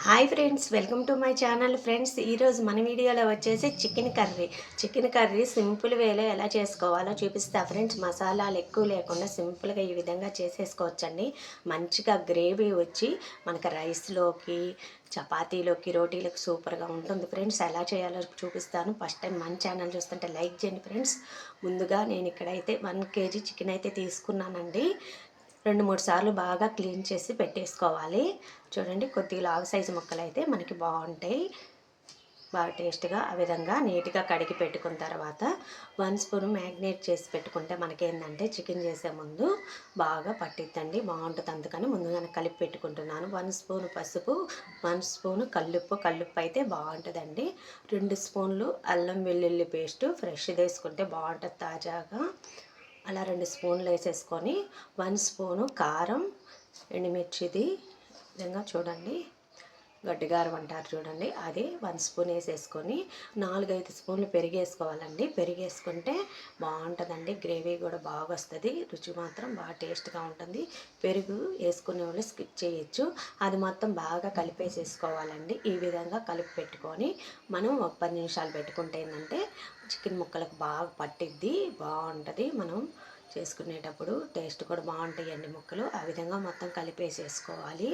Hi friends, welcome to my channel. Friends, ఈరోజు మన వీడియోలో వచ్చేసి చికెన్ కర్రీ సింపుల్ వేలో ఎలా చేసుకోవాలో చూపిస్తా ఫ్రెండ్స్. మసాలాలు ఎక్కువ లేకుండా సింపుల్గా ఈ విధంగా చేసేసుకోవచ్చండి. మంచిగా గ్రేవీ వచ్చి మనకి రైస్లోకి, చపాతీలోకి, రోటీలకు సూపర్గా ఉంటుంది ఫ్రెండ్స్. ఎలా చేయాలో చూపిస్తాను. ఫస్ట్ టైం మన ఛానల్ చూస్తుంటే లైక్ చేయండి ఫ్రెండ్స్. ముందుగా నేను ఇక్కడైతే 1 కేజీ చికెన్ అయితే తీసుకున్నానండి. 2-3 సార్లు బాగా క్లీన్ చేసి పెట్టేసుకోవాలి. చూడండి, కొద్దిగా లావు సైజు ముక్కలు అయితే మనకి బాగుంటాయి, బాగా టేస్ట్గా. ఆ విధంగా నీట్గా కడిగి పెట్టుకున్న తర్వాత 1 స్పూన్ మ్యాగ్నేట్ చేసి పెట్టుకుంటే మనకేంటంటే చికెన్ చేసే ముందు బాగా పట్టిద్దండి, బాగుంటుంది. అందుకని ముందుగానే కలిపి పెట్టుకుంటున్నాను. 1 స్పూన్ పసుపు, 1 స్పూన్ కల్లుప్పు అయితే బాగుంటుందండి. 2 స్పూన్లు అల్లం వెల్లుల్లి పేస్టు ఫ్రెష్ది వేసుకుంటే బాగుంటుంది, తాజాగా. అలా 2 స్పూన్లు వేసేసుకొని 1 స్పూను కారం, ఎండుమిర్చిది విధంగా చూడండి, గడ్డిగారం అంటారు చూడండి, అది 1 స్పూన్ వేసేసుకొని 4-5 స్పూన్లు పెరిగేసుకోవాలండి. పెరిగేసుకుంటే బాగుంటుందండి, గ్రేవీ కూడా బాగా వస్తుంది, రుచి మాత్రం బాగా టేస్ట్గా ఉంటుంది. పెరుగు వేసుకునే వాళ్ళు స్కిప్ చేయొచ్చు. అది మొత్తం బాగా కలిపేసేసుకోవాలండి. ఈ విధంగా కలిపి పెట్టుకొని మనం ఒక 10 నిమిషాలు పెట్టుకుంటే ఏంటంటే చికెన్ ముక్కలకు బాగా పట్టిద్ది, బాగుంటుంది. మనం చేసుకునేటప్పుడు టేస్ట్ కూడా బాగుంటాయండి ముక్కలు. ఆ విధంగా మొత్తం కలిపేసేసుకోవాలి.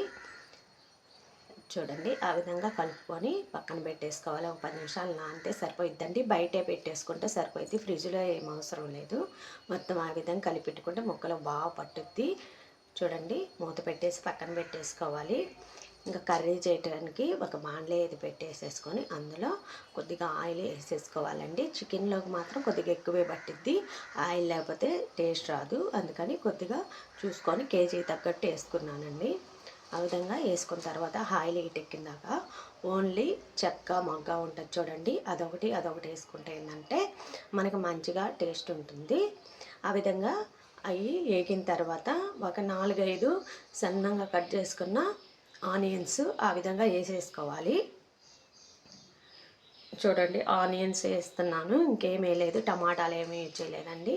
చూడండి, ఆ విధంగా కలుపుకొని పక్కన పెట్టేసుకోవాలి. ఒక 10 నిమిషాలు నానితే సరిపోయిద్దండి. బయటే పెట్టేసుకుంటే సరిపోయిద్ది, ఫ్రిడ్జ్లో ఏం అవసరం లేదు. మొత్తం ఆ విధంగా కలిపెట్టుకుంటే ముక్కలు బాగా పట్టుద్ది. చూడండి, మూత పెట్టేసి పక్కన పెట్టేసుకోవాలి. ఇంకా కర్రీ చేయడానికి ఒక బాండ్లే ఇది పెట్టేసేసుకొని అందులో కొద్దిగా ఆయిల్ వేసేసుకోవాలండి. చికెన్లోకి మాత్రం కొద్దిగా ఎక్కువే పట్టిద్ది, ఆయిల్ లేకపోతే టేస్ట్ రాదు. అందుకని కొద్దిగా చూసుకొని కేజీ తగ్గట్టు వేసుకున్నానండి. ఆ విధంగా వేసుకున్న తర్వాత ఆయిల్ ఎక్కినాక ఓన్లీ చెక్క మొగ్గ ఉంటుంది చూడండి, అదొకటి వేసుకుంటే ఏంటంటే మనకు మంచిగా టేస్ట్ ఉంటుంది. ఆ విధంగా అవి వేగిన తర్వాత ఒక 4-5 సన్నంగా కట్ చేసుకున్న ఆనియన్స్ ఆ విధంగా వేసేసుకోవాలి. చూడండి, ఆనియన్స్ వేస్తున్నాను, ఇంకేం వేయలేదు, టమాటాలు ఏమీ చేయలేదండి.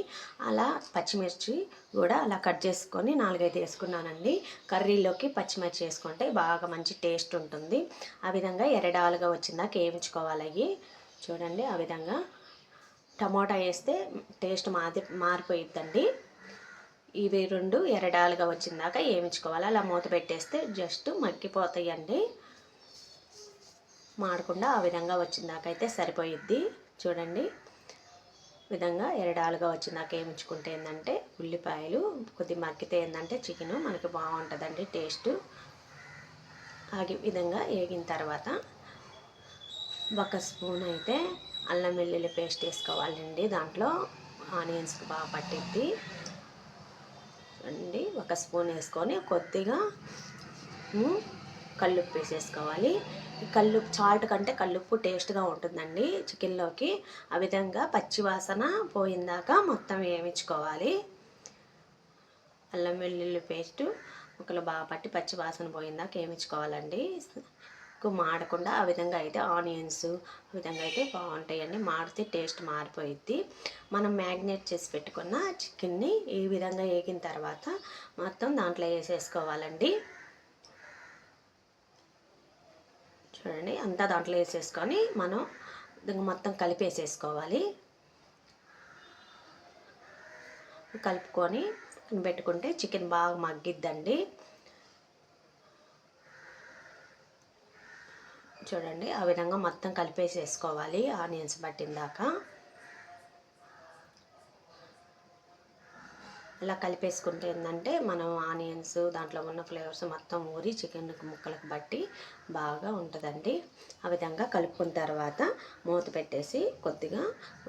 అలా పచ్చిమిర్చి కూడా అలా కట్ చేసుకొని 4-5 వేసుకున్నానండి. కర్రీలోకి పచ్చిమిర్చి వేసుకుంటే బాగా మంచి టేస్ట్ ఉంటుంది. ఆ విధంగా ఎర్రడాలుగా వచ్చిందాక వేయించుకోవాలి అవి. చూడండి, ఆ విధంగా టమాటా వేస్తే టేస్ట్ మారిపోయిద్దండి. ఇవి 2 ఎర్రడాలుగా వచ్చిందాక వేయించుకోవాలి. అలా మూత పెట్టేస్తే జస్ట్ మగ్గిపోతాయండి, మాడకుండా. ఆ విధంగా వచ్చిందాకైతే సరిపోయిద్ది. చూడండి, విధంగా ఎరడాలుగా వచ్చిందాక వేయించుకుంటే ఏంటంటే ఉల్లిపాయలు కొద్దిగా మగ్గితే ఏంటంటే చికెను మనకి బాగుంటుందండి టేస్ట్. ఆగి విధంగా వేగిన తర్వాత 1 స్పూన్ అయితే అల్లం వెల్లుల్లి పేస్ట్ వేసుకోవాలండి. దాంట్లో ఆనియన్స్కి బాగా పట్టిద్ది అండి. 1 స్పూన్ వేసుకొని కొద్దిగా కల్లుప్పు వేసేసుకోవాలి. కల్లుప్పు సాల్ట్ కంటే కల్లుప్పు టేస్ట్గా ఉంటుందండి చికెన్లోకి. ఆ విధంగా పచ్చివాసన పోయిందాక మొత్తం వేయించుకోవాలి. అల్లం వెల్లుల్లి పేస్టు ముక్కలు బాగా పట్టి పచ్చివాసన పోయిందాక వేయించుకోవాలండి. మాడకుండా ఆ విధంగా అయితే ఆనియన్స్ ఆ విధంగా అయితే బాగుంటాయండి. మాడితే టేస్ట్ మారిపోయిద్ది. మనం మ్యాగ్నేట్ చేసి పెట్టుకున్న చికెన్ని ఈ విధంగా వేగిన తర్వాత మొత్తం దాంట్లో వేసేసుకోవాలండి. చూడండి, అంతా దాంట్లో వేసేసుకొని మనం మొత్తం కలిపేసేసుకోవాలి. కలుపుకొని పెట్టుకుంటే చికెన్ బాగా మగ్గిద్దండి. చూడండి, ఆ విధంగా మొత్తం కలిపేసేసుకోవాలి ఆనియన్స్ పట్టిందాక. ఇలా కలిపేసుకుంటే ఏంటంటే మనం ఆనియన్స్ దాంట్లో ఉన్న ఫ్లేవర్స్ మొత్తం ఊరి చికెన్ ముక్కలకు బట్టి బాగా ఉంటుందండి. ఆ విధంగా కలుపుకున్న తర్వాత మూత పెట్టేసి కొద్దిగా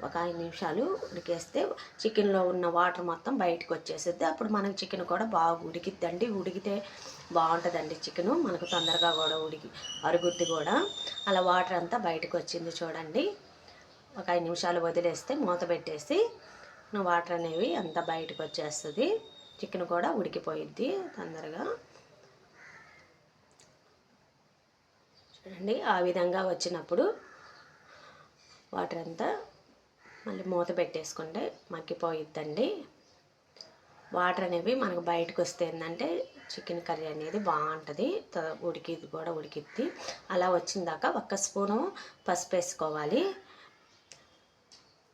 ఒక 5 నిమిషాలు ఉడికేస్తే చికెన్లో ఉన్న వాటర్ మొత్తం బయటకు వచ్చేసిద్ది. అప్పుడు మనకు చికెన్ కూడా బాగా ఉడికిద్దండి. ఉడికితే బాగుంటుందండి చికెను, మనకు తొందరగా కూడా అరుగుద్ది కూడా. అలా వాటర్ అంతా బయటకు వచ్చింది చూడండి. ఒక 5 నిమిషాలు వదిలేస్తే మూత పెట్టేసి వాటర్ అనేవి అంతా బయటకు వచ్చేస్తుంది. చికెన్ కూడా ఉడికిపోయిద్ది తొందరగా. చూడండి, ఆ విధంగా వచ్చినప్పుడు వాటర్ అంతా మళ్ళీ మూత పెట్టేసుకుంటే మగ్గిపోయిద్దండి. వాటర్ అనేవి మనకు బయటకు వస్తే ఏంటంటే చికెన్ కర్రీ అనేది బాగుంటుంది. ఉడికిది కూడా ఉడికిద్ది. అలా వచ్చిందాక 1 స్పూను పసుపు వేసుకోవాలి.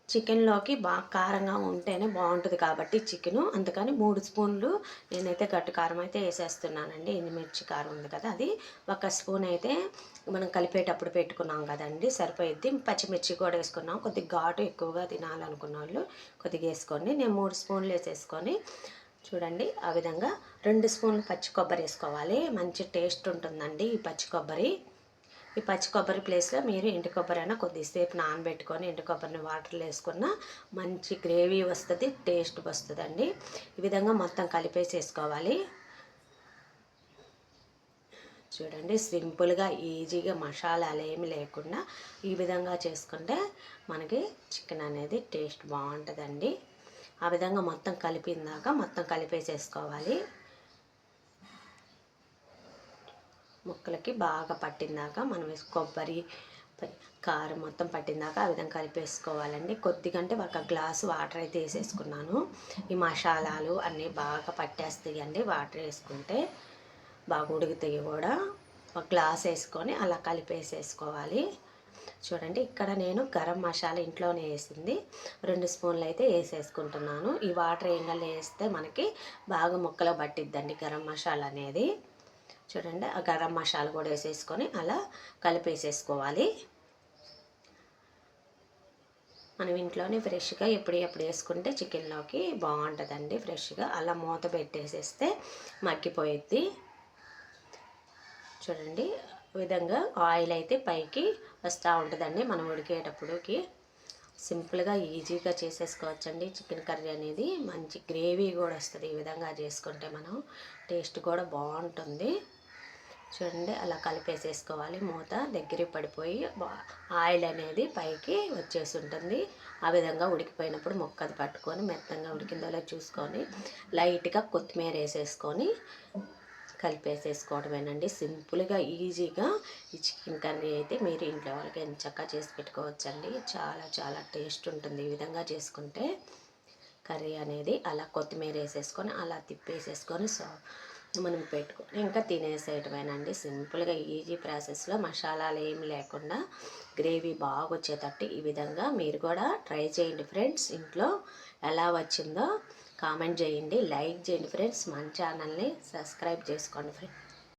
చికెన్లోకి బాగా కారంగా ఉంటేనే బాగుంటుంది కాబట్టి చికెను, అందుకని 3 స్పూన్లు నేనైతే గట్టి కారం అయితే వేసేస్తున్నానండి. ఎండుమిర్చి కారం ఉంది కదా, అది 1 స్పూన్ అయితే మనం కలిపేటప్పుడు పెట్టుకున్నాం కదండి, సరిపోయిద్ది. పచ్చిమిర్చి కూడా వేసుకున్నాం. కొద్దిగా ఘాటు ఎక్కువగా తినాలనుకున్న వాళ్ళు కొద్దిగా వేసుకోండి. నేను 3 స్పూన్లు వేసేసుకొని చూడండి ఆ విధంగా 2 స్పూన్లు పచ్చి కొబ్బరి వేసుకోవాలి. మంచి టేస్ట్ ఉంటుందండి ఈ పచ్చి కొబ్బరి. ఈ పచ్చి కొబ్బరి ప్లేస్లో మీరు ఎండు కొబ్బరి అయినా కొద్దిసేపు నానబెట్టుకొని ఎండు కొబ్బరిని వాటర్లో వేసుకున్న మంచి గ్రేవీ వస్తుంది, టేస్ట్ వస్తుందండి. ఈ విధంగా మొత్తం కలిపేసేసుకోవాలి. చూడండి సింపుల్గా ఈజీగా మసాలాలు ఏమి లేకుండా ఈ విధంగా చేసుకుంటే మనకి చికెన్ అనేది టేస్ట్ బాగుంటుందండి. ఆ విధంగా మొత్తం కలిపిందాక మొత్తం కలిపేసేసుకోవాలి. ముక్కలకి బాగా పట్టిందాక మనం కొబ్బరి కారం మొత్తం పట్టిందాక ఆ విధంగా కలిపేసుకోవాలండి. కొద్దిగంటే 1 గ్లాసు వాటర్ అయితే వేసేసుకున్నాను. ఈ మసాలాలు అన్నీ బాగా పట్టేస్తాయి అండి. వాటర్ వేసుకుంటే బాగా ఉడుకుతాయి కూడా. 1 గ్లాస్ వేసుకొని అలా కలిపేసేసుకోవాలి. చూడండి ఇక్కడ నేను గరం మసాలా ఇంట్లోనే వేసింది 2 స్పూన్లు అయితే వేసేసుకుంటున్నాను. ఈ వాటర్ ఏంగల్లో వేస్తే మనకి బాగా ముక్కలో పట్టిద్దండి గరం మసాలా అనేది. చూడండి ఆ గరం మసాలా కూడా వేసేసుకొని అలా కలిపేసేసుకోవాలి. మనం ఇంట్లోనే ఫ్రెష్గా ఎప్పుడు వేసుకుంటే చికెన్లోకి బాగుంటుందండి. ఫ్రెష్గా అలా మూత పెట్టేసేస్తే మగ్గిపోయిద్ది. చూడండి విధంగా ఆయిల్ అయితే పైకి వస్తూ ఉంటుందండి మనం ఉడికేటప్పుడుకి. సింపుల్గా ఈజీగా చేసేసుకోవచ్చండి చికెన్ కర్రీ అనేది. మంచి గ్రేవీ కూడా వస్తుంది ఈ విధంగా చేసుకుంటే. మనం టేస్ట్ కూడా బాగుంటుంది. చూడండి అలా కలిపేసేసుకోవాలి. మూత దగ్గరికి పడిపోయి ఆయిల్ అనేది పైకి వచ్చేసి ఉంటుంది. ఆ విధంగా ఉడికిపోయినప్పుడు ముక్కది పట్టుకొని మెత్తంగా ఉడికిందో చూసుకొని లైట్గా కొత్తిమీర వేసేసుకొని కలిపేసేసుకోవడమేనండి. సింపుల్గా ఈజీగా ఈ చికెన్ కర్రీ అయితే మీరు ఇంట్లో వాళ్ళకి ఎంచక్కా చేసి పెట్టుకోవచ్చండి. చాలా చాలా టేస్ట్ ఉంటుంది ఈ విధంగా చేసుకుంటే కర్రీ అనేది. అలా కొత్తిమీర వేసేసుకొని అలా తిప్పేసేసుకొని మనం పెట్టుకొని ఇంకా తినేసేయటమేనండి. సింపుల్గా ఈజీ ప్రాసెస్లో మసాలాలు ఏమి లేకుండా గ్రేవీ బాగా వచ్చేటట్టు ఈ విధంగా మీరు కూడా ట్రై చేయండి ఫ్రెండ్స్. ఇంట్లో ఎలా వచ్చిందో కామెంట్ చేయండి, లైక్ చేయండి ఫ్రెండ్స్. మన ఛానల్ని సబ్స్క్రైబ్ చేసుకోండి ఫ్రెండ్స్.